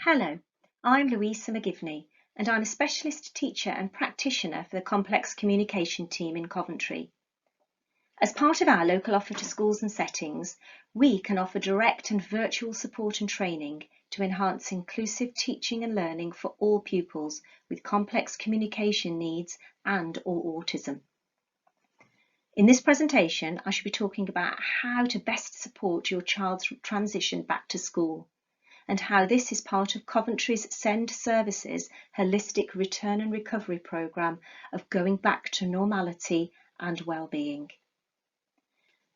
Hello, I'm Louisa McGivney and I'm a specialist teacher and practitioner for the Complex Communication team in Coventry. As part of our local offer to schools and settings, we can offer direct and virtual support and training to enhance inclusive teaching and learning for all pupils with complex communication needs and/or autism. In this presentation, I shall be talking about how to best support your child's transition back to school, and how this is part of Coventry's SEND Services holistic return and recovery programme of going back to normality and well-being.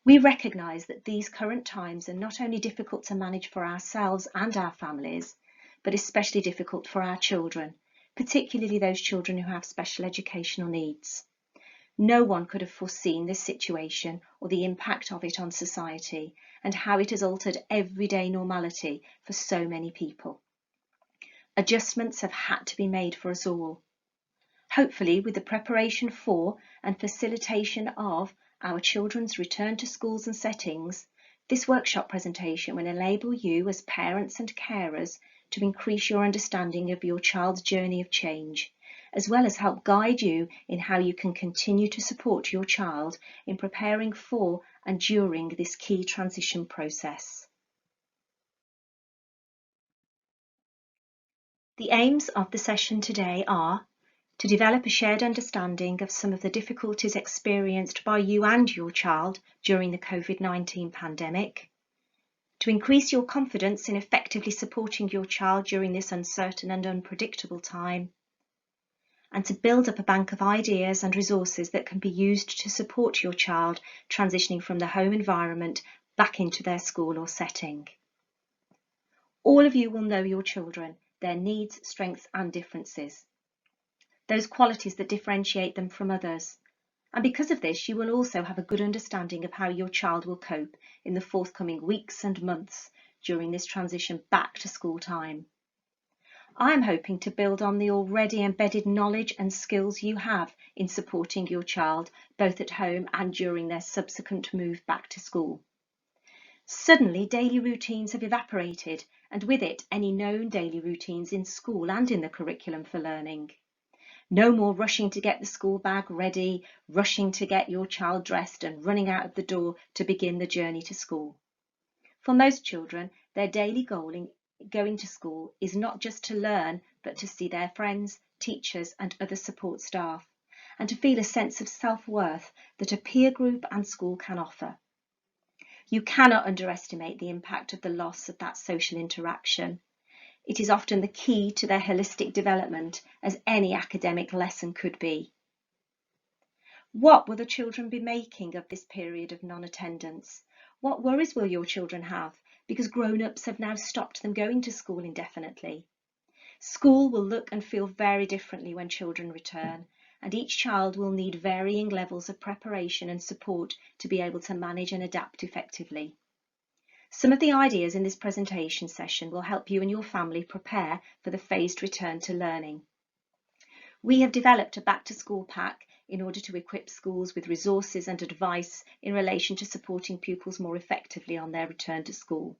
We recognise that these current times are not only difficult to manage for ourselves and our families, but especially difficult for our children, particularly those children who have special educational needs. No one could have foreseen this situation or the impact of it on society and how it has altered everyday normality for so many people. Adjustments have had to be made for us all. Hopefully, with the preparation for and facilitation of our children's return to schools and settings, this workshop presentation will enable you as parents and carers to increase your understanding of your child's journey of change, as well as help guide you in how you can continue to support your child in preparing for and during this key transition process. The aims of the session today are to develop a shared understanding of some of the difficulties experienced by you and your child during the COVID-19 pandemic, to increase your confidence in effectively supporting your child during this uncertain and unpredictable time, and to build up a bank of ideas and resources that can be used to support your child transitioning from the home environment back into their school or setting. All of you will know your children, their needs, strengths and differences, those qualities that differentiate them from others. And because of this, you will also have a good understanding of how your child will cope in the forthcoming weeks and months during this transition back to school time. I'm hoping to build on the already embedded knowledge and skills you have in supporting your child, both at home and during their subsequent move back to school. Suddenly, daily routines have evaporated, and with it, any known daily routines in school and in the curriculum for learning. No more rushing to get the school bag ready, rushing to get your child dressed and running out of the door to begin the journey to school. For most children, their daily goal in going to school is not just to learn, but to see their friends, teachers and other support staff, and to feel a sense of self-worth that a peer group and school can offer. You cannot underestimate the impact of the loss of that social interaction. It is often the key to their holistic development, as any academic lesson could be. What will the children be making of this period of non-attendance? What worries will your children have, because grown-ups have now stopped them going to school indefinitely? School will look and feel very differently when children return, and each child will need varying levels of preparation and support to be able to manage and adapt effectively. Some of the ideas in this presentation session will help you and your family prepare for the phased return to learning. We have developed a back-to-school pack in order to equip schools with resources and advice in relation to supporting pupils more effectively on their return to school.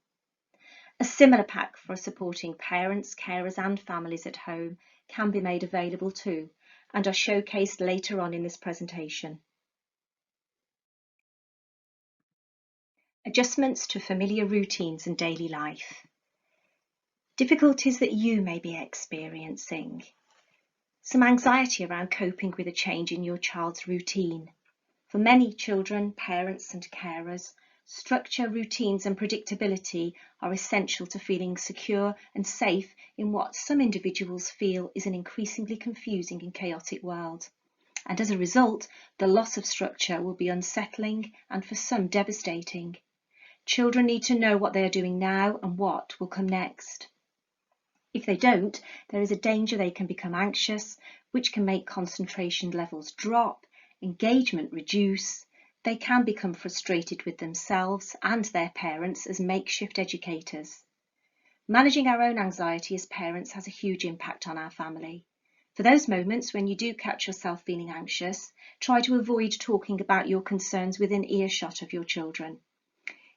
A similar pack for supporting parents, carers and families at home can be made available too, and are showcased later on in this presentation. Adjustments to familiar routines and daily life. Difficulties that you may be experiencing. Some anxiety around coping with a change in your child's routine. For many children, parents and carers, structure, routines and predictability are essential to feeling secure and safe in what some individuals feel is an increasingly confusing and chaotic world. And as a result, the loss of structure will be unsettling and for some devastating. Children need to know what they are doing now and what will come next. If they don't, there is a danger they can become anxious, which can make concentration levels drop, engagement reduce. They can become frustrated with themselves and their parents as makeshift educators. Managing our own anxiety as parents has a huge impact on our family. For those moments when you do catch yourself feeling anxious, try to avoid talking about your concerns within earshot of your children.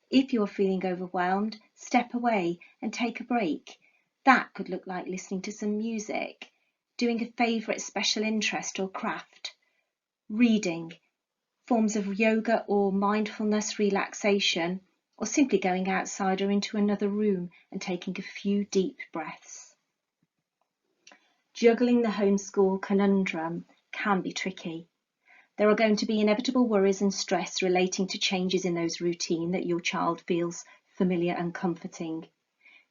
If you're feeling overwhelmed, step away and take a break. That could look like listening to some music, doing a favourite special interest or craft, reading, forms of yoga or mindfulness relaxation, or simply going outside or into another room and taking a few deep breaths. Juggling the homeschool conundrum can be tricky. There are going to be inevitable worries and stress relating to changes in those routines that your child feels familiar and comforting.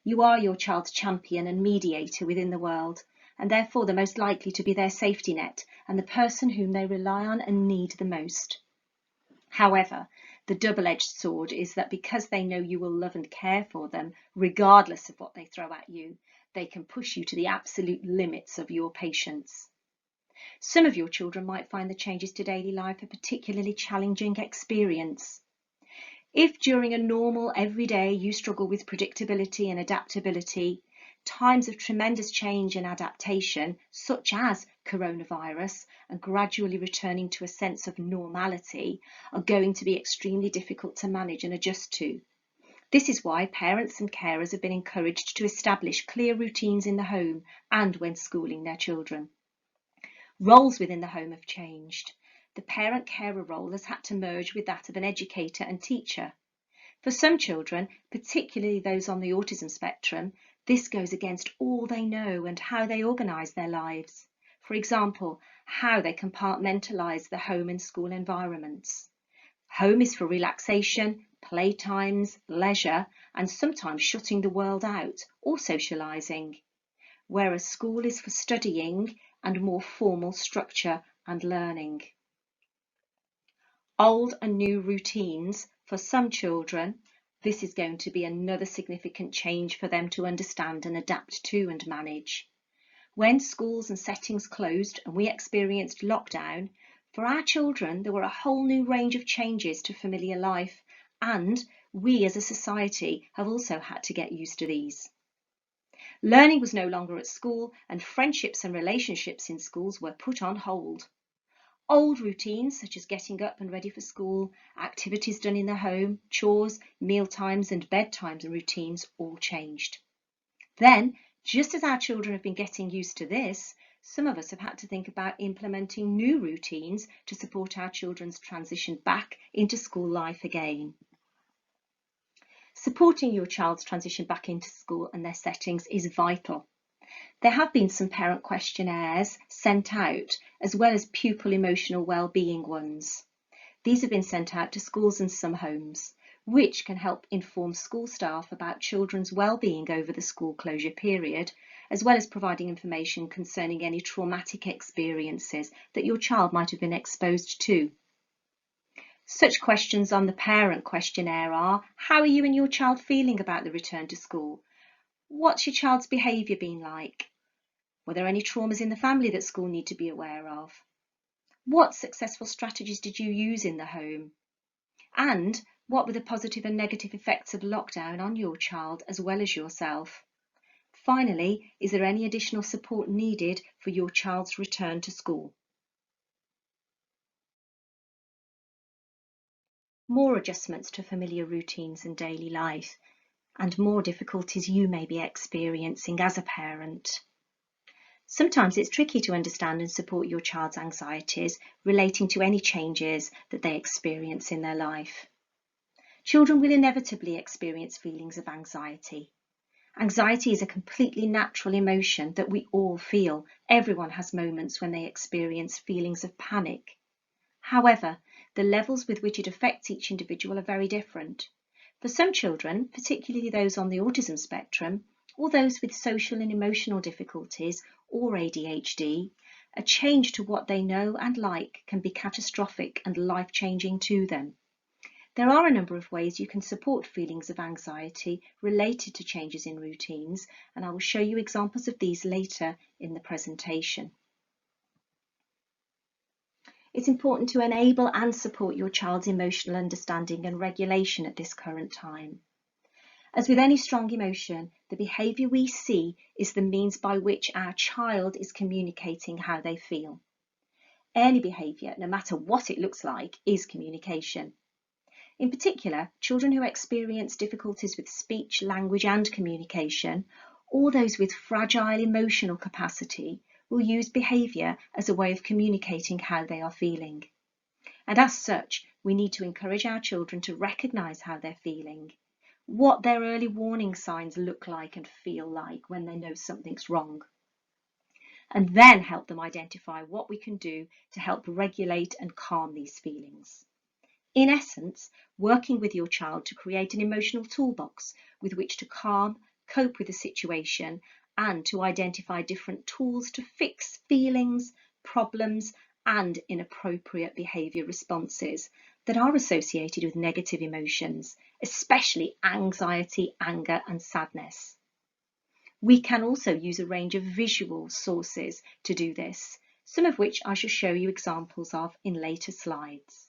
You are your child's champion and mediator within the world, and therefore the most likely to be their safety net and the person whom they rely on and need the most. However, the double-edged sword is that because they know you will love and care for them, regardless of what they throw at you, they can push you to the absolute limits of your patience. Some of your children might find the changes to daily life a particularly challenging experience. If during a normal everyday you struggle with predictability and adaptability, times of tremendous change and adaptation, such as coronavirus and gradually returning to a sense of normality, are going to be extremely difficult to manage and adjust to. This is why parents and carers have been encouraged to establish clear routines in the home and when schooling their children. Roles within the home have changed. The parent-carer role has had to merge with that of an educator and teacher. For some children, particularly those on the autism spectrum, this goes against all they know and how they organise their lives. For example, how they compartmentalise the home and school environments. Home is for relaxation, playtimes, leisure, and sometimes shutting the world out or socialising, whereas school is for studying and more formal structure and learning. Old and new routines. For some children, this is going to be another significant change for them to understand and adapt to and manage. When schools and settings closed and we experienced lockdown, for our children there were a whole new range of changes to familiar life, and we as a society have also had to get used to these. Learning was no longer at school, and friendships and relationships in schools were put on hold. Old routines such as getting up and ready for school, activities done in the home, chores, meal times and bedtimes and routines all changed. Then, just as our children have been getting used to this, some of us have had to think about implementing new routines to support our children's transition back into school life again. Supporting your child's transition back into school and their settings is vital. There have been some parent questionnaires sent out, as well as pupil emotional well-being ones. These have been sent out to schools and some homes, which can help inform school staff about children's well-being over the school closure period, as well as providing information concerning any traumatic experiences that your child might have been exposed to. Such questions on the parent questionnaire are: how are you and your child feeling about the return to school? What's your child's behaviour been like? Were there any traumas in the family that school need to be aware of? What successful strategies did you use in the home? And what were the positive and negative effects of lockdown on your child as well as yourself? Finally, is there any additional support needed for your child's return to school? More adjustments to familiar routines and daily life, and more difficulties you may be experiencing as a parent. Sometimes it's tricky to understand and support your child's anxieties relating to any changes that they experience in their life. Children will inevitably experience feelings of anxiety. Anxiety is a completely natural emotion that we all feel. Everyone has moments when they experience feelings of panic. However, the levels with which it affects each individual are very different. For some children, particularly those on the autism spectrum, or those with social and emotional difficulties or ADHD, a change to what they know and like can be catastrophic and life-changing to them. There are a number of ways you can support feelings of anxiety related to changes in routines, and I will show you examples of these later in the presentation. It's important to enable and support your child's emotional understanding and regulation at this current time. As with any strong emotion, the behaviour we see is the means by which our child is communicating how they feel. Any behaviour, no matter what it looks like, is communication. In particular, children who experience difficulties with speech, language and communication, or those with fragile emotional capacity will use behaviour as a way of communicating how they are feeling. And as such, we need to encourage our children to recognise how they're feeling, what their early warning signs look like and feel like when they know something's wrong, and then help them identify what we can do to help regulate and calm these feelings. In essence, working with your child to create an emotional toolbox with which to calm, cope with the situation, and to identify different tools to fix feelings, problems, and inappropriate behaviour responses that are associated with negative emotions, especially anxiety, anger, and sadness. We can also use a range of visual sources to do this, some of which I shall show you examples of in later slides.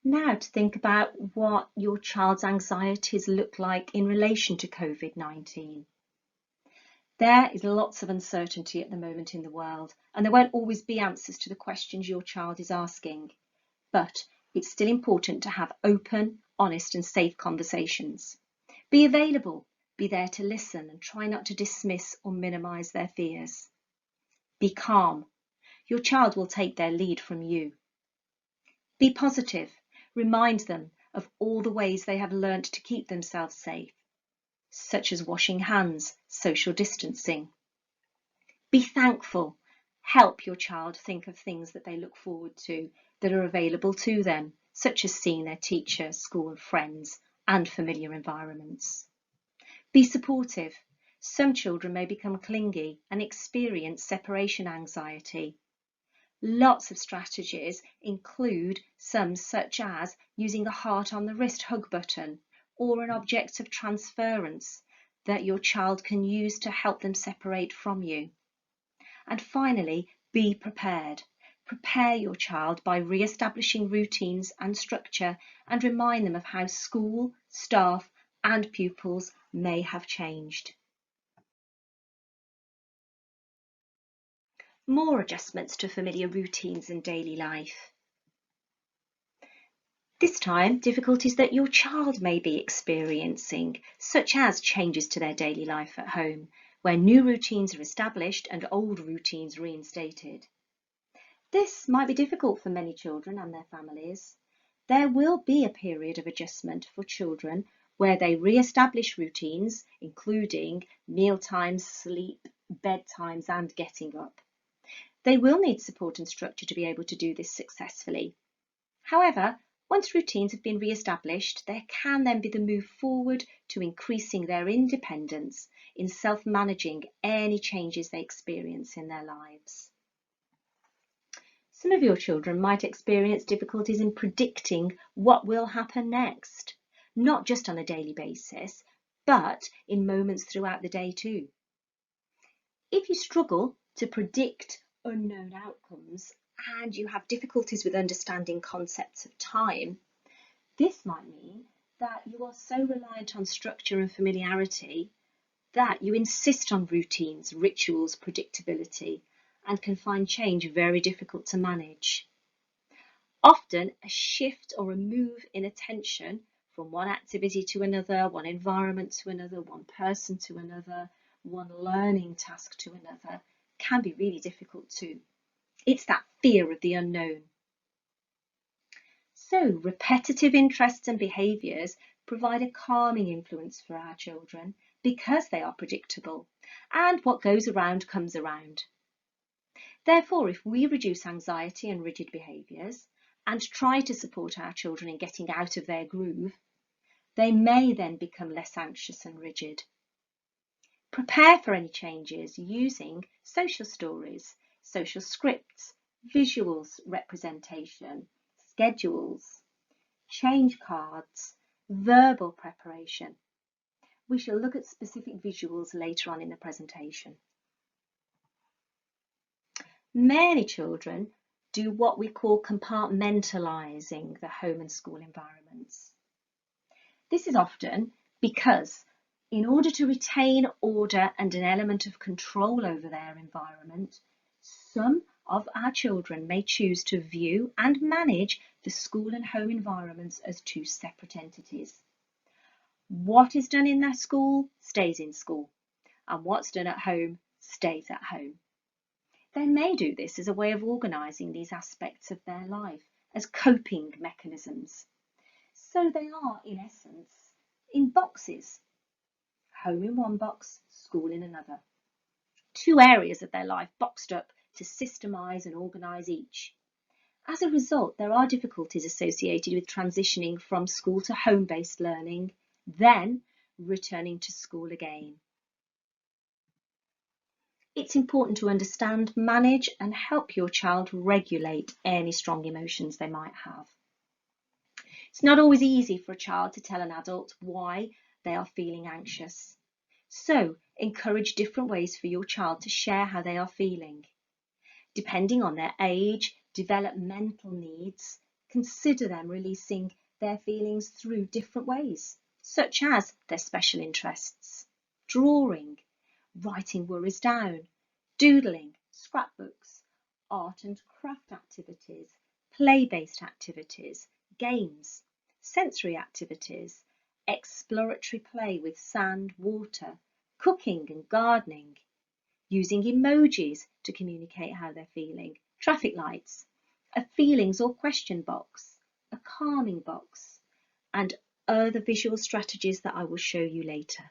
Now to think about what your child's anxieties look like in relation to COVID-19. There is lots of uncertainty at the moment in the world, and there won't always be answers to the questions your child is asking, but it's still important to have open, honest and safe conversations. Be available, be there to listen and try not to dismiss or minimise their fears. Be calm. Your child will take their lead from you. Be positive. Remind them of all the ways they have learnt to keep themselves safe, such as washing hands, social distancing. Be thankful. Help your child think of things that they look forward to that are available to them, such as seeing their teacher, school, friends, and familiar environments. Be supportive. Some children may become clingy and experience separation anxiety. Lots of strategies include some such as using a heart on the wrist hug button or an object of transference that your child can use to help them separate from you. And finally, be prepared. Prepare your child by re-establishing routines and structure and remind them of how school, staff and pupils may have changed. More adjustments to familiar routines and daily life. This time, difficulties that your child may be experiencing, such as changes to their daily life at home, where new routines are established and old routines reinstated. This might be difficult for many children and their families. There will be a period of adjustment for children where they re-establish routines, including mealtimes, sleep, bedtimes, and getting up. They will need support and structure to be able to do this successfully. However, once routines have been re-established, there can then be the move forward to increasing their independence in self-managing any changes they experience in their lives. Some of your children might experience difficulties in predicting what will happen next, not just on a daily basis, but in moments throughout the day too. If you struggle to predict unknown outcomes and you have difficulties with understanding concepts of time, this might mean that you are so reliant on structure and familiarity that you insist on routines, rituals, predictability, and can find change very difficult to manage. Often a shift or a move in attention from one activity to another, one environment to another, one person to another, one learning task to another can be really difficult too. It's that fear of the unknown. So repetitive interests and behaviours provide a calming influence for our children because they are predictable and what goes around comes around. Therefore, if we reduce anxiety and rigid behaviours and try to support our children in getting out of their groove, they may then become less anxious and rigid. Prepare for any changes using social stories, social scripts, visuals representation, schedules, change cards, verbal preparation. We shall look at specific visuals later on in the presentation. Many children do what we call compartmentalising the home and school environments. This is often because in order to retain order and an element of control over their environment, some of our children may choose to view and manage the school and home environments as two separate entities. What is done in their school stays in school, and what's done at home stays at home. They may do this as a way of organising these aspects of their life as coping mechanisms. So they are, in essence, in boxes. Home in one box, school in another. Two areas of their life boxed up to systemise and organise each. As a result, there are difficulties associated with transitioning from school to home-based learning, then returning to school again. It's important to understand, manage, and help your child regulate any strong emotions they might have. It's not always easy for a child to tell an adult why they are feeling anxious. So, encourage different ways for your child to share how they are feeling. Depending on their age, developmental needs, consider them releasing their feelings through different ways, such as their special interests, drawing, writing worries down, doodling, scrapbooks, art and craft activities, play-based activities, games, sensory activities, exploratory play with sand, water, cooking and gardening, using emojis to communicate how they're feeling, traffic lights, a feelings or question box, a calming box, and other visual strategies that I will show you later.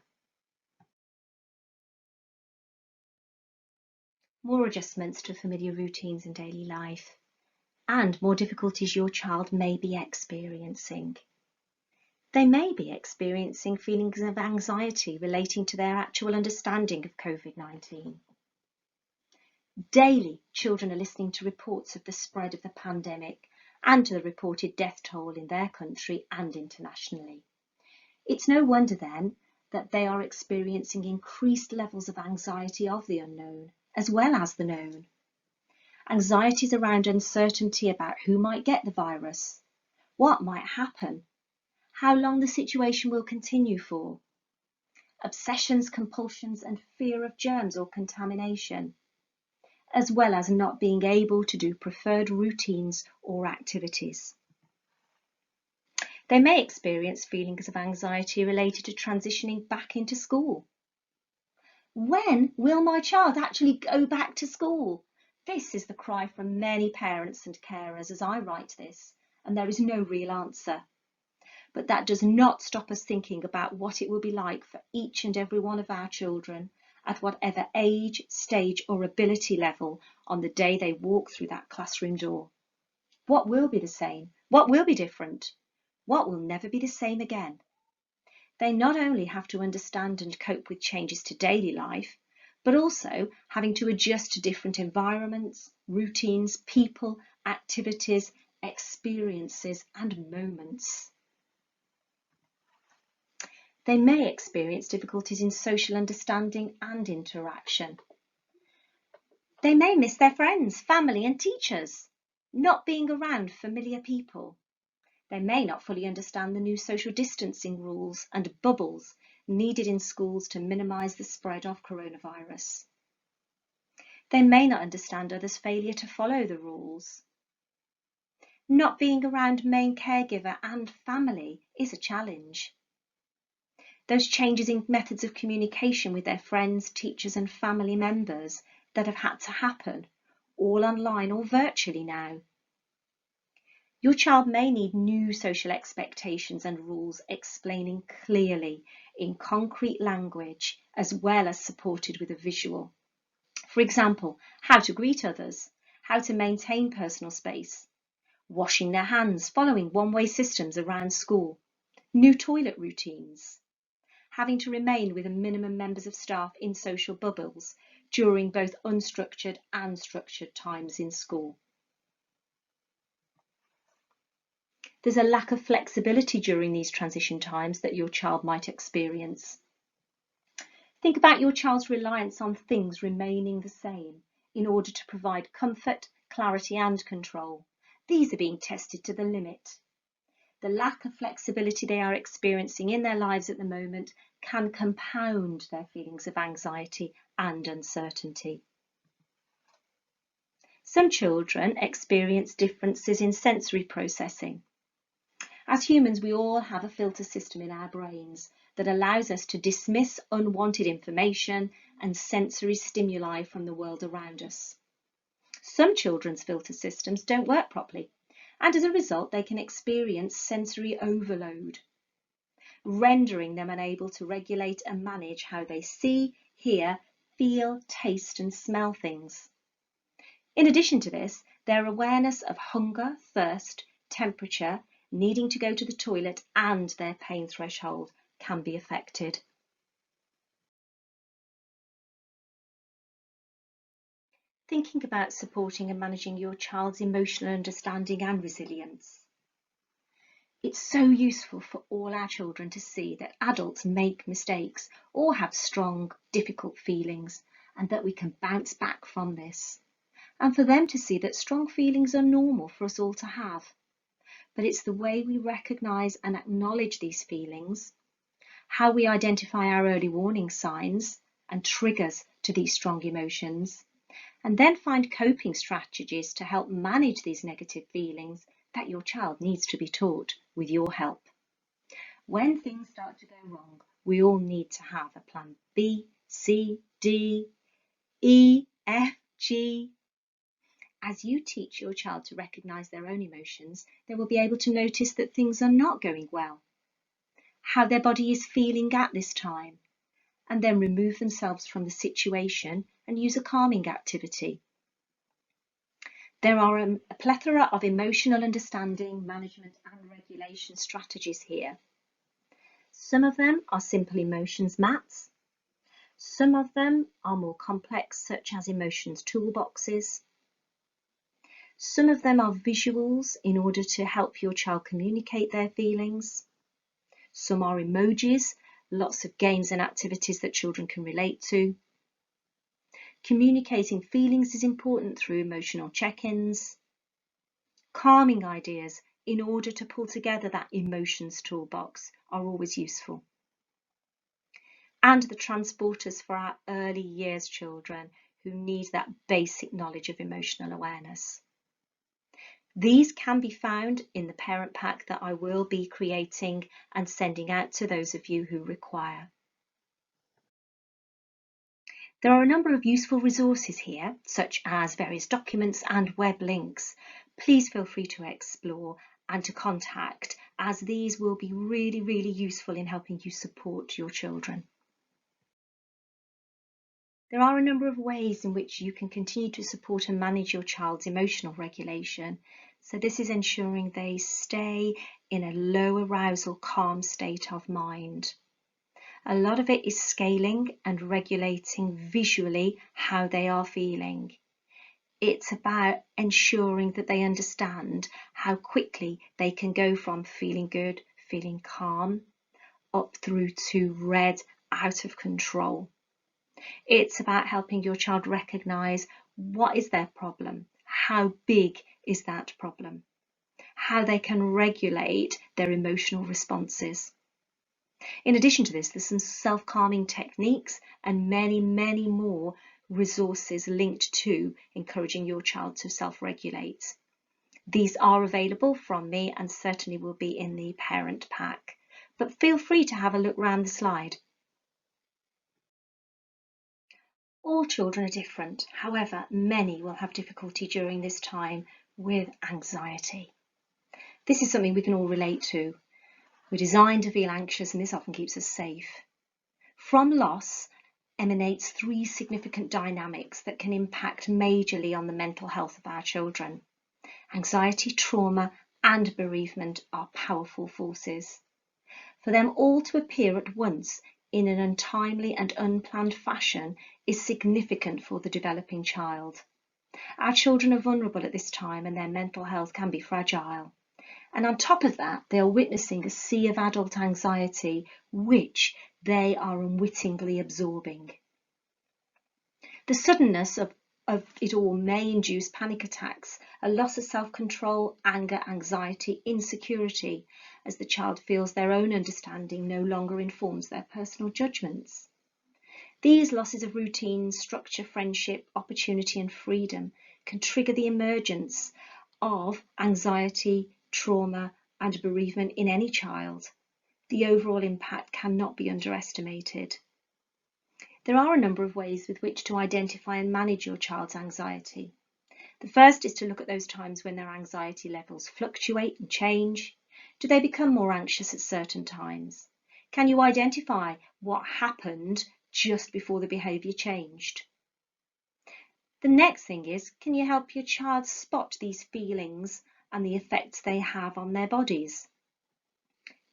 More adjustments to familiar routines in daily life, and more difficulties your child may be experiencing. They may be experiencing feelings of anxiety relating to their actual understanding of COVID-19. Daily, children are listening to reports of the spread of the pandemic and to the reported death toll in their country and internationally. It's no wonder then that they are experiencing increased levels of anxiety of the unknown as well as the known. Anxieties around uncertainty about who might get the virus, what might happen, how long the situation will continue for, obsessions, compulsions and fear of germs or contamination, as well as not being able to do preferred routines or activities. They may experience feelings of anxiety related to transitioning back into school. When will my child actually go back to school? This is the cry from many parents and carers as I write this, and there is no real answer. But that does not stop us thinking about what it will be like for each and every one of our children at whatever age, stage or ability level on the day they walk through that classroom door. What will be the same? What will be different? What will never be the same again? They not only have to understand and cope with changes to daily life, but also having to adjust to different environments, routines, people, activities, experiences and moments. They may experience difficulties in social understanding and interaction. They may miss their friends, family and teachers, not being around familiar people. They may not fully understand the new social distancing rules and bubbles needed in schools to minimise the spread of coronavirus. They may not understand others' failure to follow the rules. Not being around main caregiver and family is a challenge. Those changes in methods of communication with their friends, teachers and family members that have had to happen, all online or virtually now. Your child may need new social expectations and rules explaining clearly in concrete language as well as supported with a visual. For example, how to greet others, how to maintain personal space, washing their hands, following one-way systems around school, new toilet routines, having to remain with a minimum members of staff in social bubbles during both unstructured and structured times in school. There's a lack of flexibility during these transition times that your child might experience. Think about your child's reliance on things remaining the same in order to provide comfort, clarity and control. These are being tested to the limit. The lack of flexibility they are experiencing in their lives at the moment can compound their feelings of anxiety and uncertainty. Some children experience differences in sensory processing. As humans, we all have a filter system in our brains that allows us to dismiss unwanted information and sensory stimuli from the world around us. Some children's filter systems don't work properly, and as a result, they can experience sensory overload, rendering them unable to regulate and manage how they see, hear, feel, taste, and smell things. In addition to this, their awareness of hunger, thirst, temperature, needing to go to the toilet, and their pain threshold can be affected. Thinking about supporting and managing your child's emotional understanding and resilience. It's so useful for all our children to see that adults make mistakes or have strong, difficult feelings, and that we can bounce back from this. And for them to see that strong feelings are normal for us all to have. But it's the way we recognise and acknowledge these feelings, how we identify our early warning signs and triggers to these strong emotions, and then find coping strategies to help manage these negative feelings that your child needs to be taught with your help. When things start to go wrong, we all need to have a plan B, C, D, E, F, G. As you teach your child to recognise their own emotions, they will be able to notice that things are not going well, how their body is feeling at this time, and then remove themselves from the situation and use a calming activity. There are a plethora of emotional understanding, management, and regulation strategies here. Some of them are simple emotions mats. Some of them are more complex, such as emotions toolboxes. Some of them are visuals in order to help your child communicate their feelings. Some are emojis, lots of games and activities that children can relate to. Communicating feelings is important through emotional check-ins. Calming ideas in order to pull together that emotions toolbox are always useful. And the transporters for our early years children who need that basic knowledge of emotional awareness. These can be found in the parent pack that I will be creating and sending out to those of you who require. There are a number of useful resources here, such as various documents and web links. Please feel free to explore and to contact, as these will be really, really useful in helping you support your children. There are a number of ways in which you can continue to support and manage your child's emotional regulation. So this is ensuring they stay in a low arousal, calm state of mind. A lot of it is scaling and regulating visually how they are feeling. It's about ensuring that they understand how quickly they can go from feeling good, feeling calm, up through to red, out of control. It's about helping your child recognise what is their problem, how big is that problem, how they can regulate their emotional responses. In addition to this, there's some self-calming techniques and many, many more resources linked to encouraging your child to self-regulate. These are available from me and certainly will be in the parent pack, but feel free to have a look around the slide. All children are different, however, many will have difficulty during this time with anxiety. This is something we can all relate to. We're designed to feel anxious and this often keeps us safe. From loss emanates three significant dynamics that can impact majorly on the mental health of our children. Anxiety, trauma, and bereavement are powerful forces. For them all to appear at once in an untimely and unplanned fashion is significant for the developing child. Our children are vulnerable at this time and their mental health can be fragile. And on top of that, they are witnessing a sea of adult anxiety, which they are unwittingly absorbing. The suddenness of it all may induce panic attacks, a loss of self-control, anger, anxiety, insecurity, as the child feels their own understanding no longer informs their personal judgments. These losses of routine, structure, friendship, opportunity and freedom can trigger the emergence of anxiety, trauma and bereavement in any child. The overall impact cannot be underestimated. There are a number of ways with which to identify and manage your child's anxiety. The first is to look at those times when their anxiety levels fluctuate and change. Do they become more anxious at certain times? Can you identify what happened just before the behaviour changed? The next thing is, can you help your child spot these feelings and the effects they have on their bodies?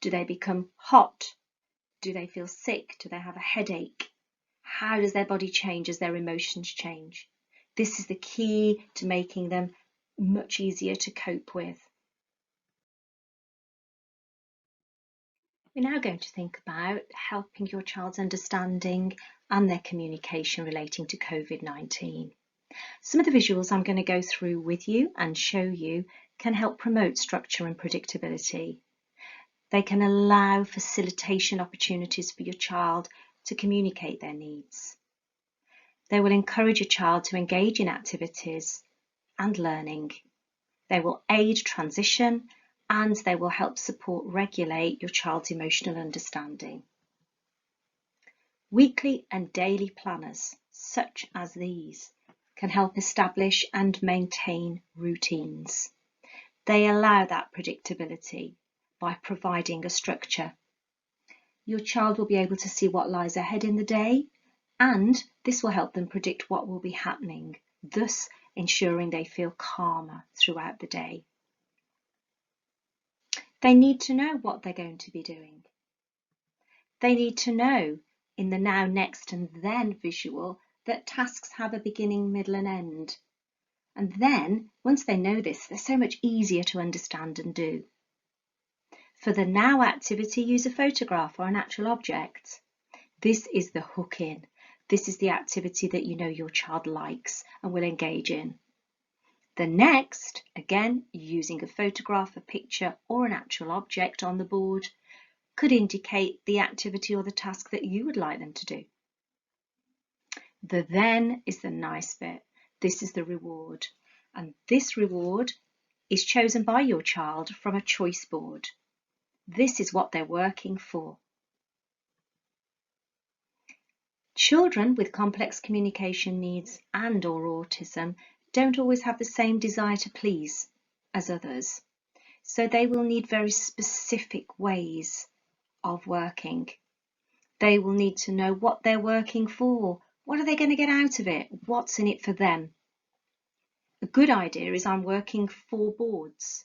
Do they become hot? Do they feel sick? Do they have a headache? How does their body change as their emotions change? This is the key to making them much easier to cope with. We're now going to think about helping your child's understanding and their communication relating to COVID-19. Some of the visuals I'm going to go through with you and show you can help promote structure and predictability. They can allow facilitation opportunities for your child to communicate their needs. They will encourage a child to engage in activities and learning. They will aid transition and they will help regulate your child's emotional understanding. Weekly and daily planners, such as these, can help establish and maintain routines. They allow that predictability by providing a structure. Your child will be able to see what lies ahead in the day, and this will help them predict what will be happening, thus ensuring they feel calmer throughout the day. They need to know what they're going to be doing. They need to know in the now, next and then visual that tasks have a beginning, middle and end. And then, once they know this, they're so much easier to understand and do. For the now activity, use a photograph or an actual object. This is the hook in. This is the activity that you know your child likes and will engage in. The next, again, using a photograph, a picture or an actual object on the board, could indicate the activity or the task that you would like them to do. The then is the nice bit. This is the reward. And this reward is chosen by your child from a choice board. This is what they're working for. Children with complex communication needs and/or autism don't always have the same desire to please as others. So they will need very specific ways of working. They will need to know what they're working for. What are they going to get out of it? What's in it for them? A good idea is I'm working for boards.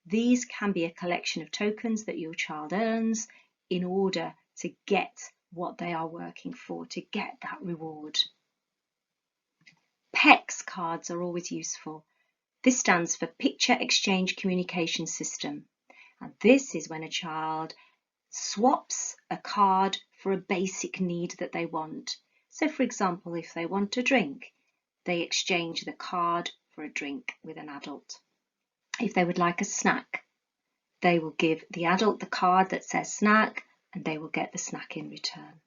These can be a collection of tokens that your child earns in order to get what they are working for, to get that reward. PECS cards are always useful. This stands for Picture Exchange Communication System. And this is when a child swaps a card for a basic need that they want. So for example, if they want a drink, they exchange the card for a drink with an adult. If they would like a snack, they will give the adult the card that says snack and they will get the snack in return.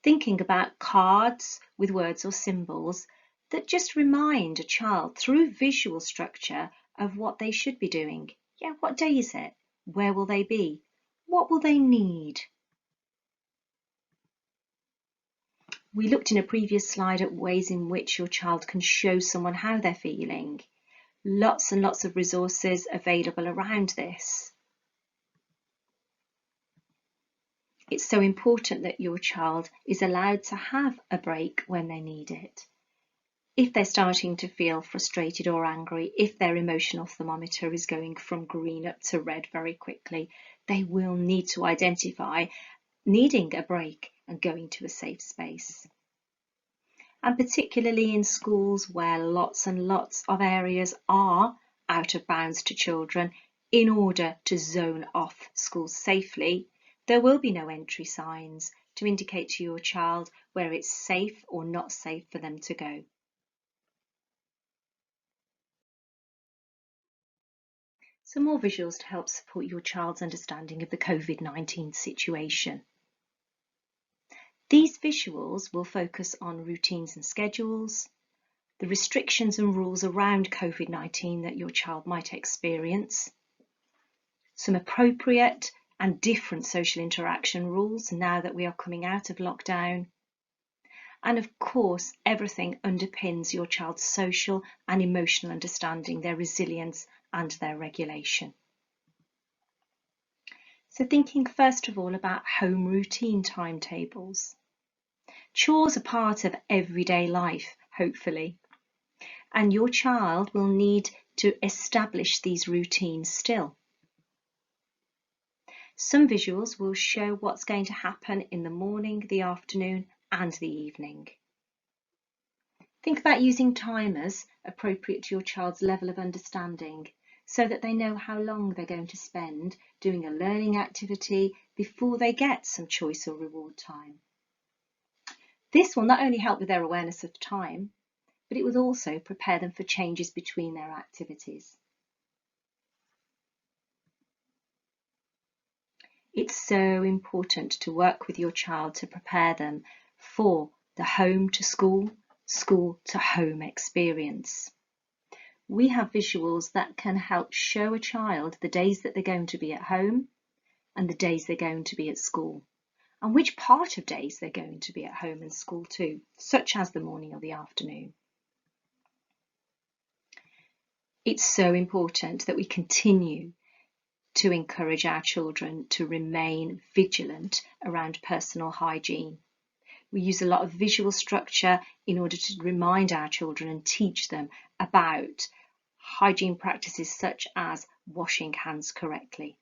Thinking about cards with words or symbols that just remind a child through visual structure of what they should be doing. Yeah, what day is it? Where will they be? What will they need? We looked in a previous slide at ways in which your child can show someone how they're feeling. Lots and lots of resources available around this. It's so important that your child is allowed to have a break when they need it. If they're starting to feel frustrated or angry, if their emotional thermometer is going from green up to red very quickly, they will need to identify needing a break and going to a safe space. And particularly in schools where lots and lots of areas are out of bounds to children, in order to zone off schools safely, there will be no entry signs to indicate to your child where it's safe or not safe for them to go. Some more visuals to help support your child's understanding of the COVID-19 situation. These visuals will focus on routines and schedules, the restrictions and rules around COVID-19 that your child might experience, some appropriate and different social interaction rules now that we are coming out of lockdown. And of course, everything underpins your child's social and emotional understanding, their resilience and their regulation. So thinking first of all about home routine timetables. Chores are part of everyday life, hopefully, and your child will need to establish these routines still. Some visuals will show what's going to happen in the morning, the afternoon and the evening. Think about using timers appropriate to your child's level of understanding so that they know how long they're going to spend doing a learning activity before they get some choice or reward time. This will not only help with their awareness of time, but it will also prepare them for changes between their activities. It's so important to work with your child to prepare them for the home to school, school to home experience. We have visuals that can help show a child the days that they're going to be at home and the days they're going to be at school, and which part of days they're going to be at home and school too, such as the morning or the afternoon. It's so important that we continue to encourage our children to remain vigilant around personal hygiene. We use a lot of visual structure in order to remind our children and teach them about hygiene practices such as washing hands correctly.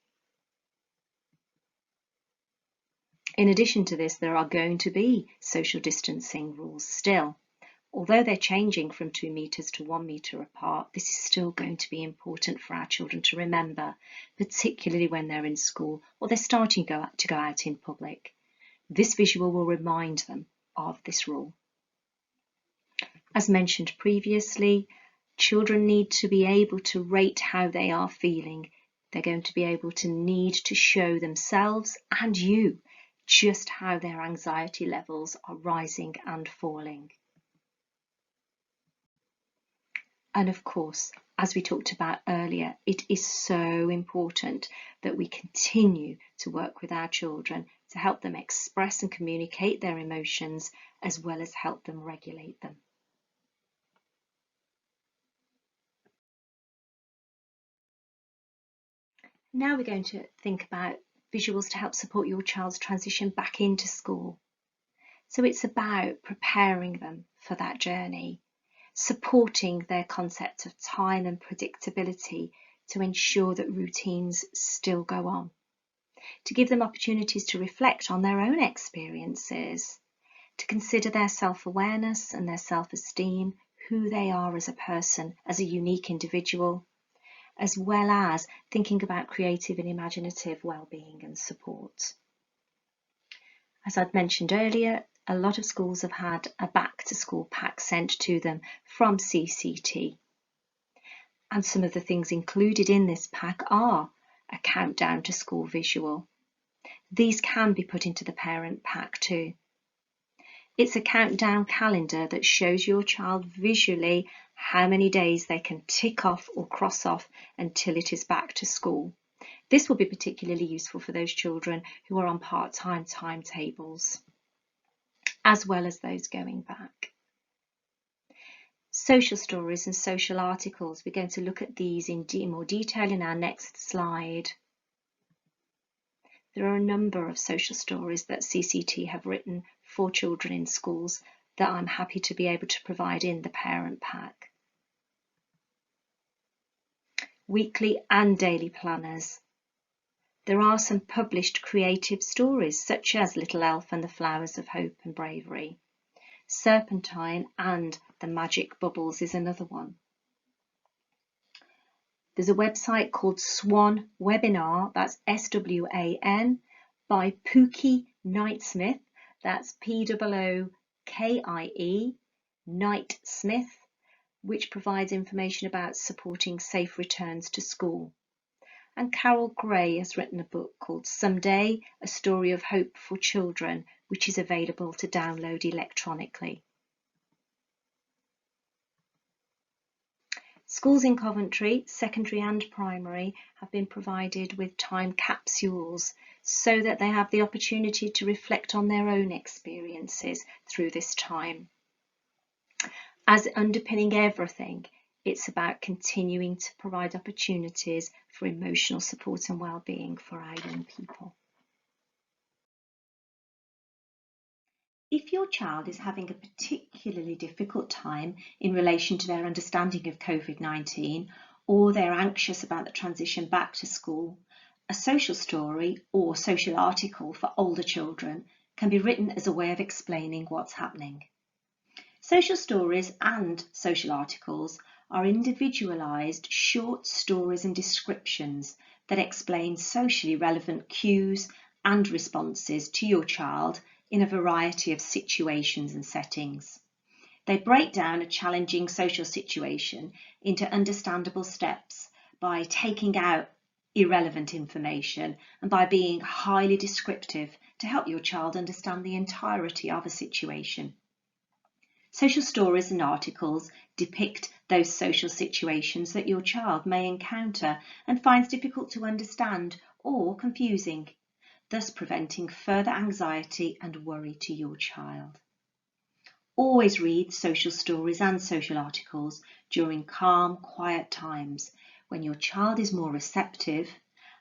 In addition to this, there are going to be social distancing rules still. Although they're changing from 2 meters to 1 meter apart, this is still going to be important for our children to remember, particularly when they're in school or they're starting to go out in public. This visual will remind them of this rule. As mentioned previously, children need to be able to rate how they are feeling. They're going to be able to need to show themselves and you just how their anxiety levels are rising and falling. And of course, as we talked about earlier, it is so important that we continue to work with our children to help them express and communicate their emotions, as well as help them regulate them. Now we're going to think about visuals to help support your child's transition back into school. So it's about preparing them for that journey, supporting their concept of time and predictability to ensure that routines still go on, to give them opportunities to reflect on their own experiences, to consider their self-awareness and their self-esteem, who they are as a person, as a unique individual, as well as thinking about creative and imaginative well-being and support. As I'd mentioned earlier, a lot of schools have had a back-to-school pack sent to them from CCT. And some of the things included in this pack are a countdown to school visual. These can be put into the parent pack too. It's a countdown calendar that shows your child visually how many days they can tick off or cross off until it is back to school. This will be particularly useful for those children who are on part-time timetables, as well as those going back. Social stories and social articles, we're going to look at these in more detail in our next slide. There are a number of social stories that CCT have written for children in schools that I'm happy to be able to provide in the parent pack. Weekly and daily planners. There are some published creative stories such as Little Elf and the Flowers of Hope and Bravery. Serpentine and the Magic Bubbles is another one. There's a website called Swan Webinar, that's SWAN, by Pookie Knightsmith, that's POOKIE Knightsmith, which provides information about supporting safe returns to school. And Carol Gray has written a book called Someday, A Story of Hope for Children, which is available to download electronically. Schools in Coventry, secondary and primary, have been provided with time capsules so that they have the opportunity to reflect on their own experiences through this time. As underpinning everything, it's about continuing to provide opportunities for emotional support and well-being for our young people. If your child is having a particularly difficult time in relation to their understanding of COVID-19, or they're anxious about the transition back to school, a social story or social article for older children can be written as a way of explaining what's happening. Social stories and social articles are individualised short stories and descriptions that explain socially relevant cues and responses to your child in a variety of situations and settings. They break down a challenging social situation into understandable steps by taking out irrelevant information and by being highly descriptive to help your child understand the entirety of a situation. Social stories and articles depict those social situations that your child may encounter and finds difficult to understand or confusing, thus preventing further anxiety and worry to your child. Always read social stories and social articles during calm, quiet times when your child is more receptive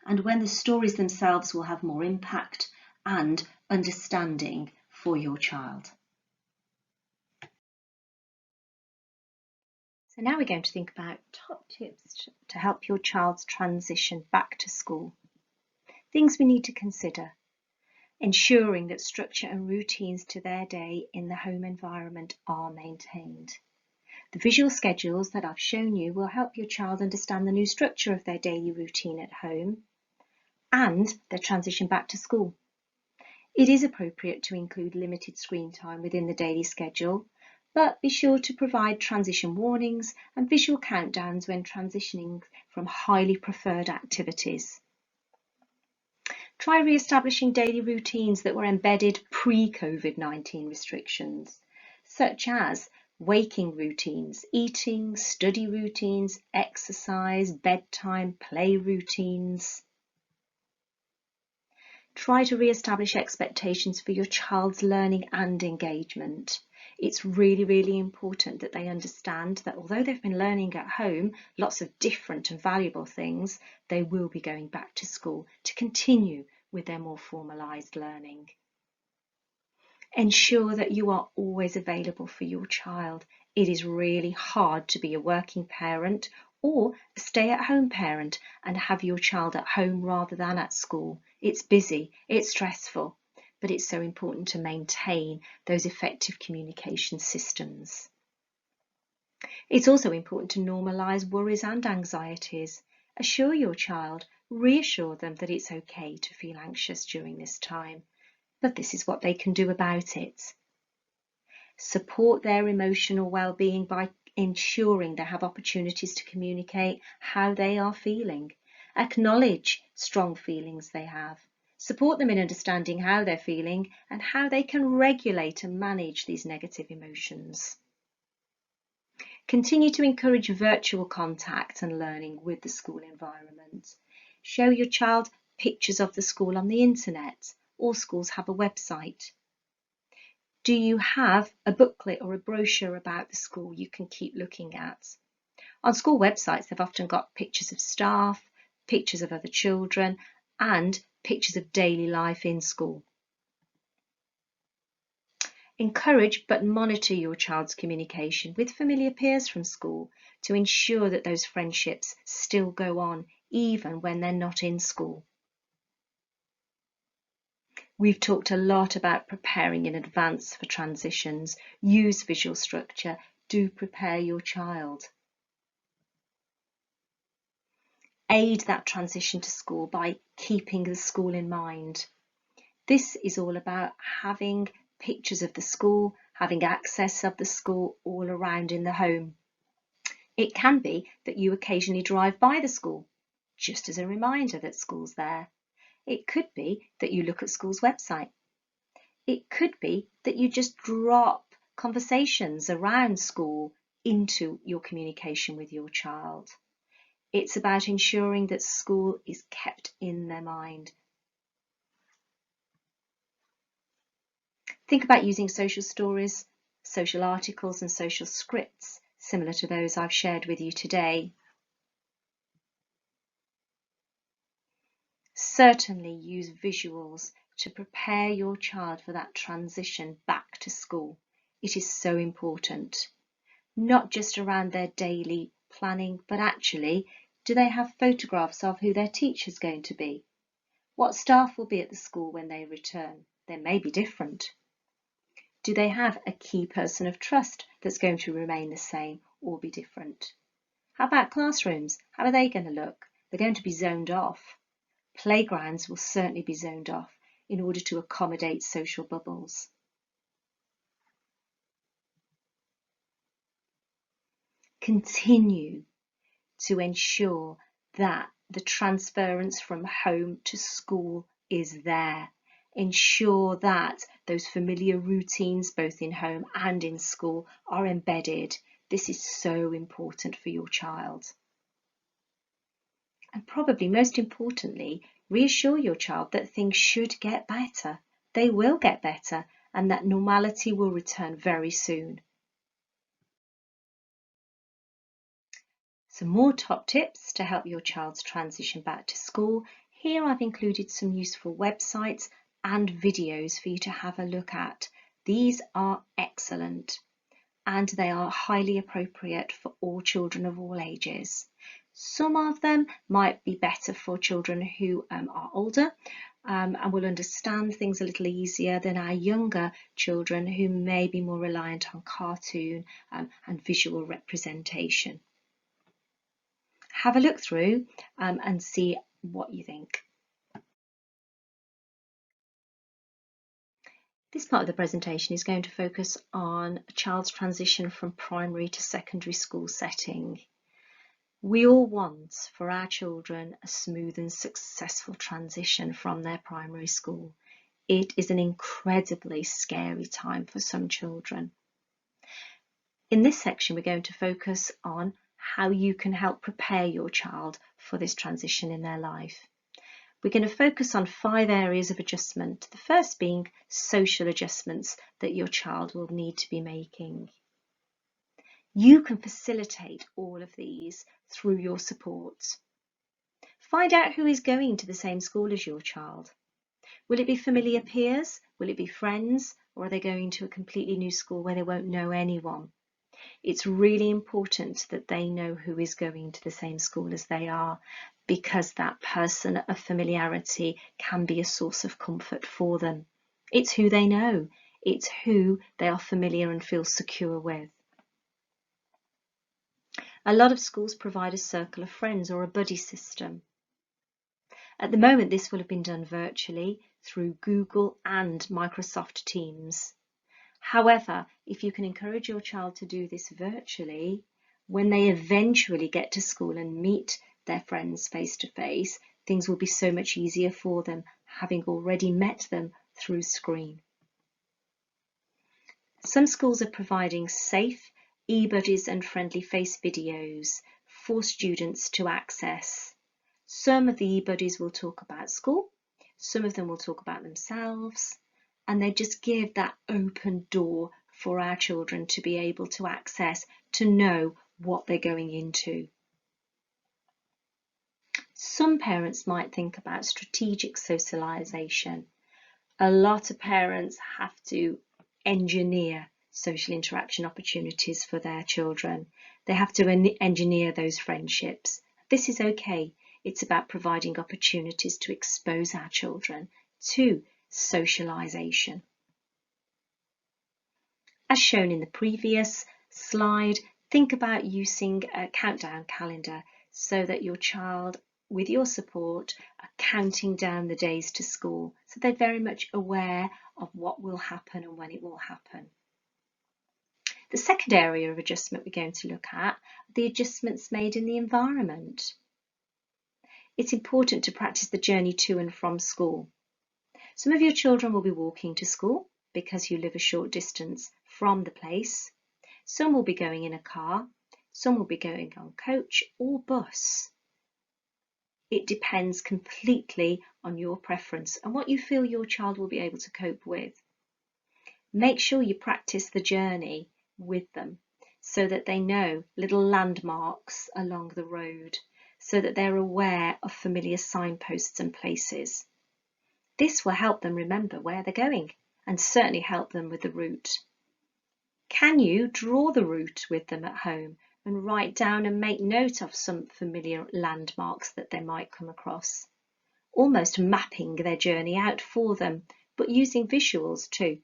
and when the stories themselves will have more impact and understanding for your child. So now we're going to think about top tips to help your child's transition back to school. Things we need to consider. Ensuring that structure and routines to their day in the home environment are maintained. The visual schedules that I've shown you will help your child understand the new structure of their daily routine at home and their transition back to school. It is appropriate to include limited screen time within the daily schedule, but be sure to provide transition warnings and visual countdowns when transitioning from highly preferred activities. Try re-establishing daily routines that were embedded pre-COVID-19 restrictions, such as waking routines, eating, study routines, exercise, bedtime, play routines. Try to re-establish expectations for your child's learning and engagement. It's really important that they understand that although they've been learning at home lots of different and valuable things, they will be going back to school to continue with their more formalised learning. Ensure that you are always available for your child. It is really hard to be a working parent or a stay-at-home parent and have your child at home rather than at school. It's busy, it's stressful, but it's so important to maintain those effective communication systems. It's also important to normalise worries and anxieties. Assure your child, reassure them that it's okay to feel anxious during this time, but this is what they can do about it. Support their emotional well-being by ensuring they have opportunities to communicate how they are feeling. Acknowledge strong feelings they have. Support them in understanding how they're feeling and how they can regulate and manage these negative emotions. Continue to encourage virtual contact and learning with the school environment. Show your child pictures of the school on the internet. All schools have a website. Do you have a booklet or a brochure about the school you can keep looking at? On school websites, they've often got pictures of staff, pictures of other children, and pictures of daily life in school. Encourage but monitor your child's communication with familiar peers from school to ensure that those friendships still go on even when they're not in school. We've talked a lot about preparing in advance for transitions. Use visual structure. Do prepare your child. Aid that transition to school by keeping the school in mind. This is all about having pictures of the school, having access of the school all around in the home. It can be that you occasionally drive by the school, just as a reminder that school's there. It could be that you look at school's website. It could be that you just drop conversations around school into your communication with your child. It's about ensuring that school is kept in their mind. Think about using social stories, social articles and social scripts similar to those I've shared with you today. Certainly use visuals to prepare your child for that transition back to school. It is so important, not just around their daily planning, but actually, do they have photographs of who their teacher's going to be? What staff will be at the school when they return? They may be different. Do they have a key person of trust that's going to remain the same or be different? How about classrooms? How are they going to look? They're going to be zoned off. Playgrounds will certainly be zoned off in order to accommodate social bubbles. Continue to ensure that the transference from home to school is there. Ensure that those familiar routines, both in home and in school, are embedded. This is so important for your child. And probably most importantly, reassure your child that things should get better. They will get better, and that normality will return very soon. Some more top tips to help your child's transition back to school. Here I've included some useful websites and videos for you to have a look at. These are excellent and they are highly appropriate for all children of all ages. Some of them might be better for children who are older and will understand things a little easier than our younger children who may be more reliant on cartoon and visual representation. Have a look through and see what you think. This part of the presentation is going to focus on a child's transition from primary to secondary school setting. We all want for our children a smooth and successful transition from their primary school. It is an incredibly scary time for some children. In this section, we're going to focus on how you can help prepare your child for this transition in their life. We're going to focus on 5 areas of adjustment, the first being social adjustments that your child will need to be making. You can facilitate all of these through your support. Find out who is going to the same school as your child. Will it be familiar peers? Will it be friends? Or are they going to a completely new school where they won't know anyone? It's really important that they know who is going to the same school as they are, because that person of familiarity can be a source of comfort for them. It's who they know. It's who they are familiar and feel secure with. A lot of schools provide a circle of friends or a buddy system. At the moment, this will have been done virtually through Google and Microsoft Teams. However, if you can encourage your child to do this virtually, when they eventually get to school and meet their friends face to face, things will be so much easier for them, having already met them through screen. Some schools are providing safe e-buddies and friendly face videos for students to access. Some of the e-buddies will talk about school, some of them will talk about themselves, and they just give that open door for our children to be able to access, to know what they're going into. Some parents might think about strategic socialisation. A lot of parents have to engineer social interaction opportunities for their children. They have to engineer those friendships. This is okay. It's about providing opportunities to expose our children to socialisation. As shown in the previous slide, think about using a countdown calendar so that your child, with your support, are counting down the days to school, so they're very much aware of what will happen and when it will happen. The second area of adjustment we're going to look at are the adjustments made in the environment. It's important to practice the journey to and from school. Some of your children will be walking to school because you live a short distance from the place. Some will be going in a car, some will be going on coach or bus. It depends completely on your preference and what you feel your child will be able to cope with. Make sure you practice the journey with them so that they know little landmarks along the road, so that they're aware of familiar signposts and places. This will help them remember where they're going and certainly help them with the route. Can you draw the route with them at home and write down and make note of some familiar landmarks that they might come across? Almost mapping their journey out for them, but using visuals too.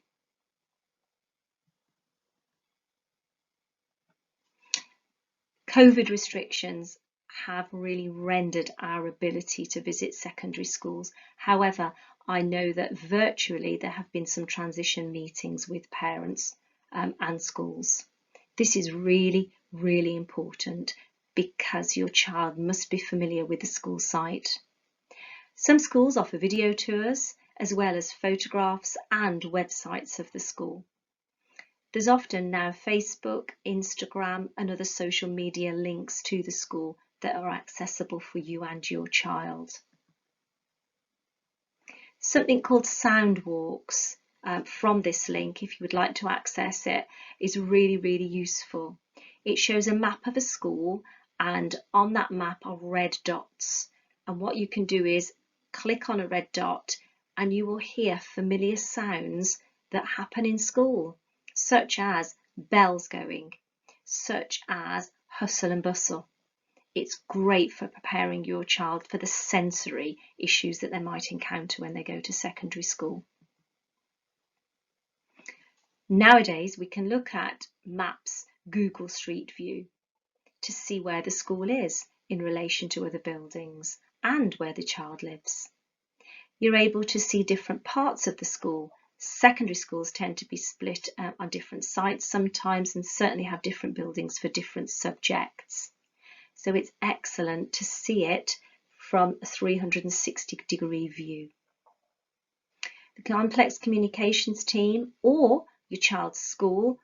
COVID restrictions have really rendered our ability to visit secondary schools. However, I know that virtually there have been some transition meetings with parents and schools. This is really, really important because your child must be familiar with the school site. Some schools offer video tours as well as photographs and websites of the school. There's often now Facebook, Instagram and other social media links to the school that are accessible for you and your child. Something called sound walks from this link, if you would like to access it, is really, really useful. It shows a map of a school and on that map are red dots. And what you can do is click on a red dot and you will hear familiar sounds that happen in school, such as bells going, such as hustle and bustle. It's great for preparing your child for the sensory issues that they might encounter when they go to secondary school. Nowadays, we can look at maps, Google Street View, to see where the school is in relation to other buildings and where the child lives. You're able to see different parts of the school. Secondary schools tend to be split on different sites sometimes and certainly have different buildings for different subjects. So it's excellent to see it from a 360-degree view. The complex communications team or your child's school,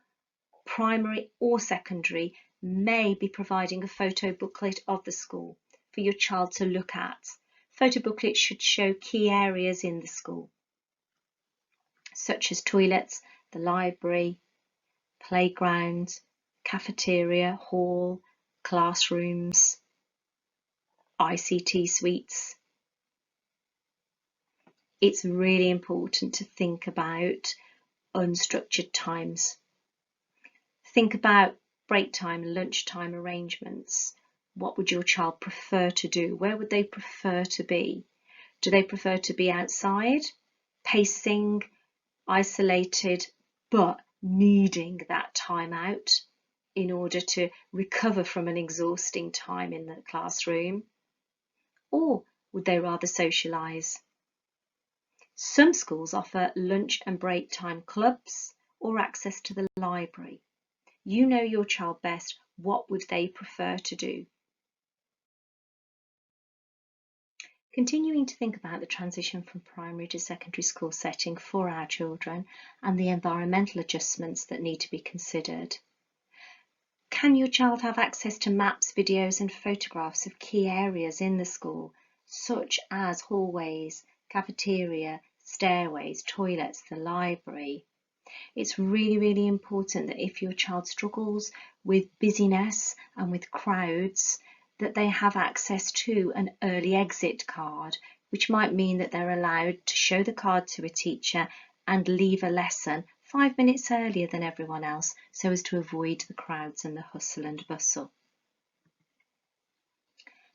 primary or secondary, may be providing a photo booklet of the school for your child to look at. Photo booklets should show key areas in the school, such as toilets, the library, playground, cafeteria, hall, classrooms, ICT suites. It's really important to think about unstructured times. Think about break time, lunchtime arrangements. What would your child prefer to do? Where would they prefer to be? Do they prefer to be outside, pacing, isolated, but needing that time out in order to recover from an exhausting time in the classroom? Or would they rather socialise? Some schools offer lunch and break time clubs or access to the library. You know your child best. What would they prefer to do? Continuing to think about the transition from primary to secondary school setting for our children and the environmental adjustments that need to be considered. Can your child have access to maps, videos and photographs of key areas in the school, such as hallways, cafeteria, stairways, toilets, the library? It's really, really important that if your child struggles with busyness and with crowds, that they have access to an early exit card, which might mean that they're allowed to show the card to a teacher and leave a lesson 5 minutes earlier than everyone else so as to avoid the crowds and the hustle and bustle.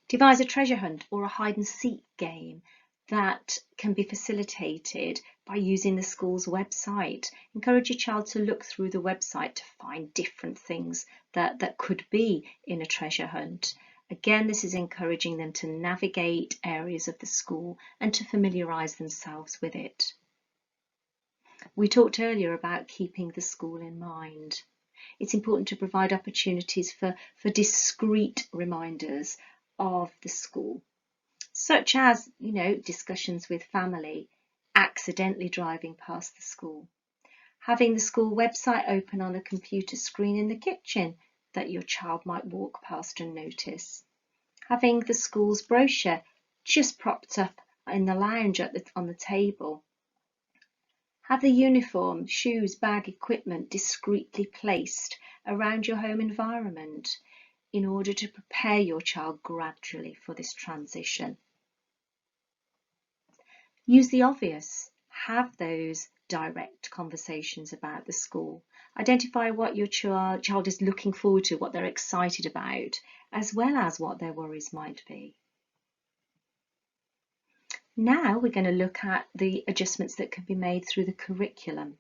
Devise a treasure hunt or a hide and seek game that can be facilitated by using the school's website. Encourage your child to look through the website to find different things that could be in a treasure hunt. Again, this is encouraging them to navigate areas of the school and to familiarise themselves with it. We talked earlier about keeping the school in mind. It's important to provide opportunities for discreet reminders of the school, such as, discussions with family, accidentally driving past the school. Having the school website open on a computer screen in the kitchen that your child might walk past and notice. Having the school's brochure just propped up in the lounge on the table. Have the uniform, shoes, bag, equipment discreetly placed around your home environment in order to prepare your child gradually for this transition. Use the obvious. Have those direct conversations about the school. Identify what your child is looking forward to, what they're excited about, as well as what their worries might be. Now we're going to look at the adjustments that can be made through the curriculum.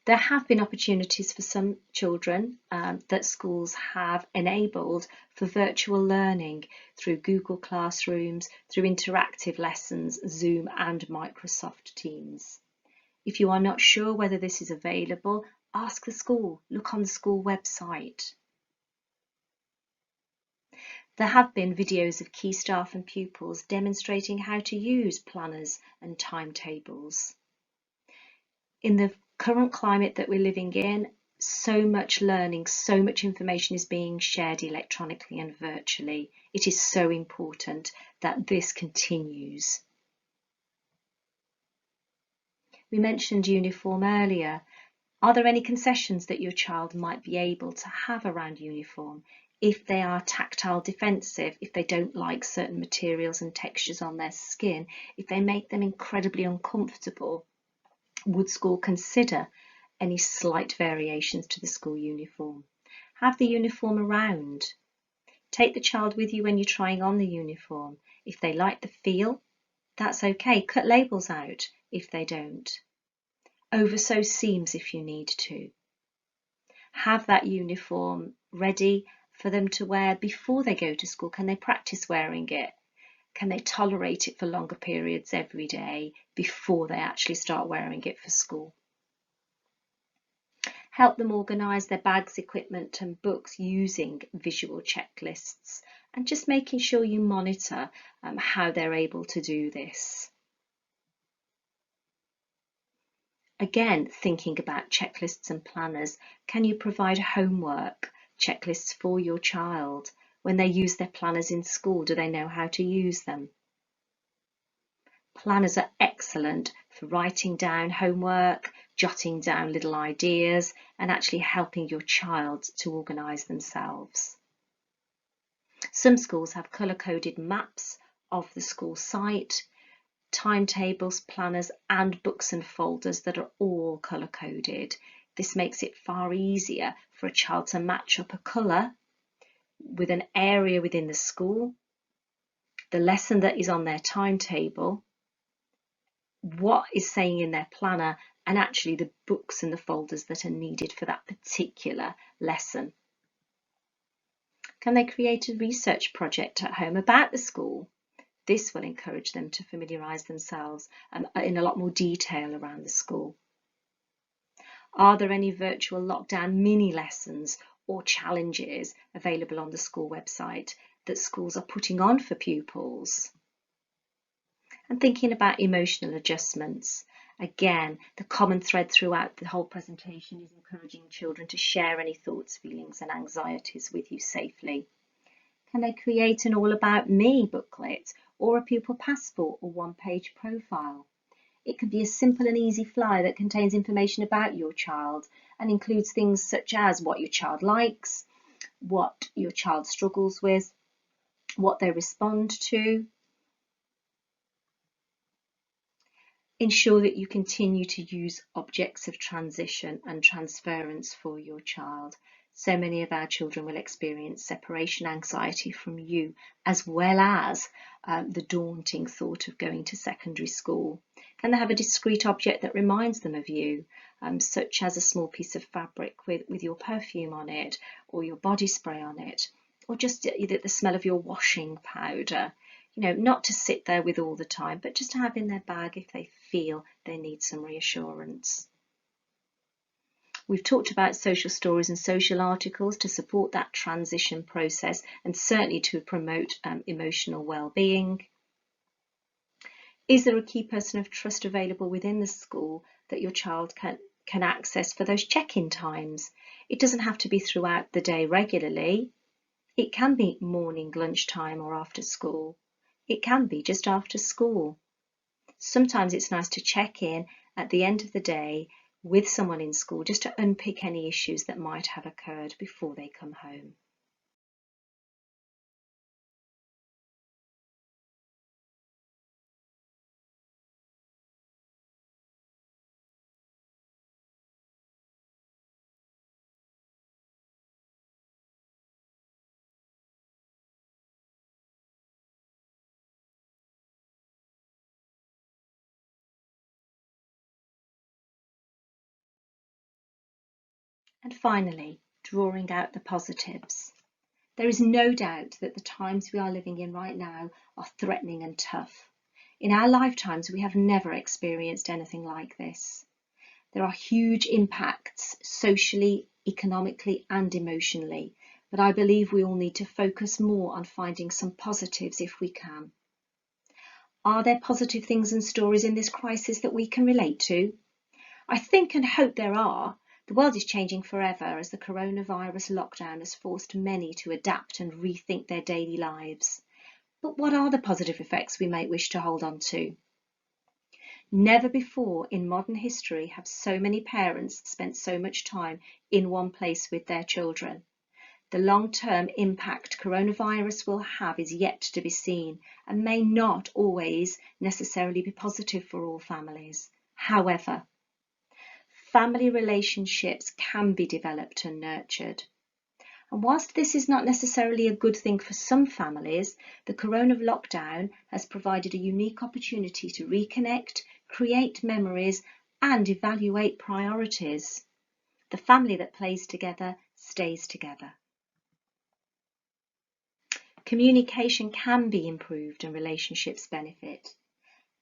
There have been opportunities for some children that schools have enabled for virtual learning through Google Classrooms, through interactive lessons, Zoom and Microsoft Teams. If you are not sure whether this is available, ask the school, look on the school website. There have been videos of key staff and pupils demonstrating how to use planners and timetables. In the current climate that we're living in, so much learning, so much information is being shared electronically and virtually. It is so important that this continues. We mentioned uniform earlier. Are there any concessions that your child might be able to have around uniform? If they are tactile defensive, if they don't like certain materials and textures on their skin, if they make them incredibly uncomfortable, would school consider any slight variations to the school uniform? Have the uniform around. Take the child with you when you're trying on the uniform. If they like the feel, that's okay. Cut labels out if they don't. Oversew seams if you need to. Have that uniform ready for them to wear before they go to school. Can they practice wearing it? Can they tolerate it for longer periods every day before they actually start wearing it for school? Help them organise their bags, equipment and books using visual checklists and just making sure you monitor how they're able to do this. Again, thinking about checklists and planners, can you provide homework checklists for your child? When they use their planners in school, do they know how to use them? Planners are excellent for writing down homework, jotting down little ideas, and actually helping your child to organise themselves. Some schools have colour-coded maps of the school site, timetables, planners, and books and folders that are all colour-coded. This makes it far easier for a child to match up a colour with an area within the school, the lesson that is on their timetable, what is saying in their planner, and actually the books and the folders that are needed for that particular lesson. Can they create a research project at home about the school? This will encourage them to familiarise themselves in a lot more detail around the school. Are there any virtual lockdown mini lessons or challenges available on the school website that schools are putting on for pupils? And thinking about emotional adjustments. Again, the common thread throughout the whole presentation is encouraging children to share any thoughts, feelings and anxieties with you safely. Can they create an All About Me booklet or a pupil passport or one-page profile? It can be a simple and easy flyer that contains information about your child and includes things such as what your child likes, what your child struggles with, what they respond to. Ensure that you continue to use objects of transition and transference for your child. So many of our children will experience separation anxiety from you, as well as the daunting thought of going to secondary school. Can they have a discrete object that reminds them of you, such as a small piece of fabric with your perfume on it, or your body spray on it, or just the smell of your washing powder? You know, not to sit there with all the time, but just to have in their bag if they feel they need some reassurance. We've talked about social stories and social articles to support that transition process and certainly to promote emotional well-being. Is there a key person of trust available within the school that your child can access for those check-in times? It doesn't have to be throughout the day regularly. It can be morning, lunchtime, or after school. It can be just after school. Sometimes it's nice to check in at the end of the day with someone in school just to unpick any issues that might have occurred before they come home. And finally, drawing out the positives. There is no doubt that the times we are living in right now are threatening and tough. In our lifetimes, we have never experienced anything like this. There are huge impacts socially, economically, and emotionally, but I believe we all need to focus more on finding some positives if we can. Are there positive things and stories in this crisis that we can relate to? I think and hope there are. The world is changing forever as the coronavirus lockdown has forced many to adapt and rethink their daily lives. But what are the positive effects we might wish to hold on to? Never before in modern history have so many parents spent so much time in one place with their children. The long-term impact coronavirus will have is yet to be seen and may not always necessarily be positive for all families. However, family relationships can be developed and nurtured. And whilst this is not necessarily a good thing for some families, the corona lockdown has provided a unique opportunity to reconnect, create memories, and evaluate priorities. The family that plays together stays together. Communication can be improved and relationships benefit.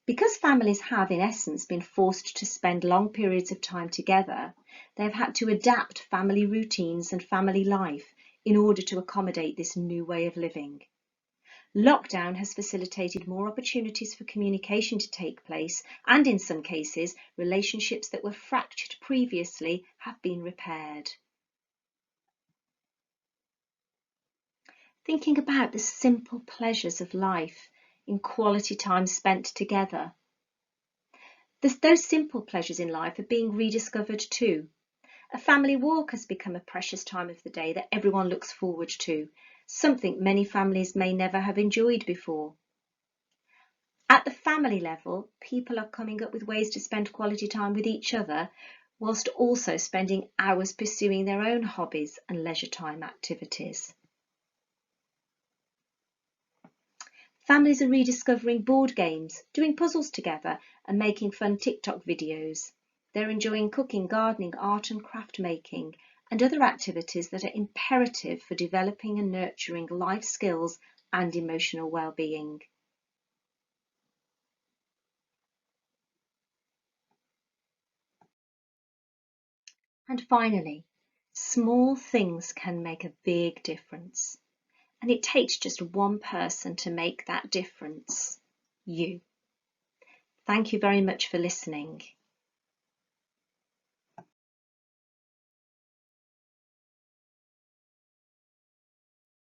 Because families have, in essence, been forced to spend long periods of time together, they have had to adapt family routines and family life in order to accommodate this new way of living. Lockdown has facilitated more opportunities for communication to take place, and in some cases, relationships that were fractured previously have been repaired. Thinking about the simple pleasures of life in quality time spent together. Those simple pleasures in life are being rediscovered too. A family walk has become a precious time of the day that everyone looks forward to, something many families may never have enjoyed before. At the family level, people are coming up with ways to spend quality time with each other, whilst also spending hours pursuing their own hobbies and leisure time activities. Families are rediscovering board games, doing puzzles together, and making fun TikTok videos. They're enjoying cooking, gardening, art and craft making, and other activities that are imperative for developing and nurturing life skills and emotional well-being. And finally, small things can make a big difference. And it takes just one person to make that difference. You. Thank you very much for listening.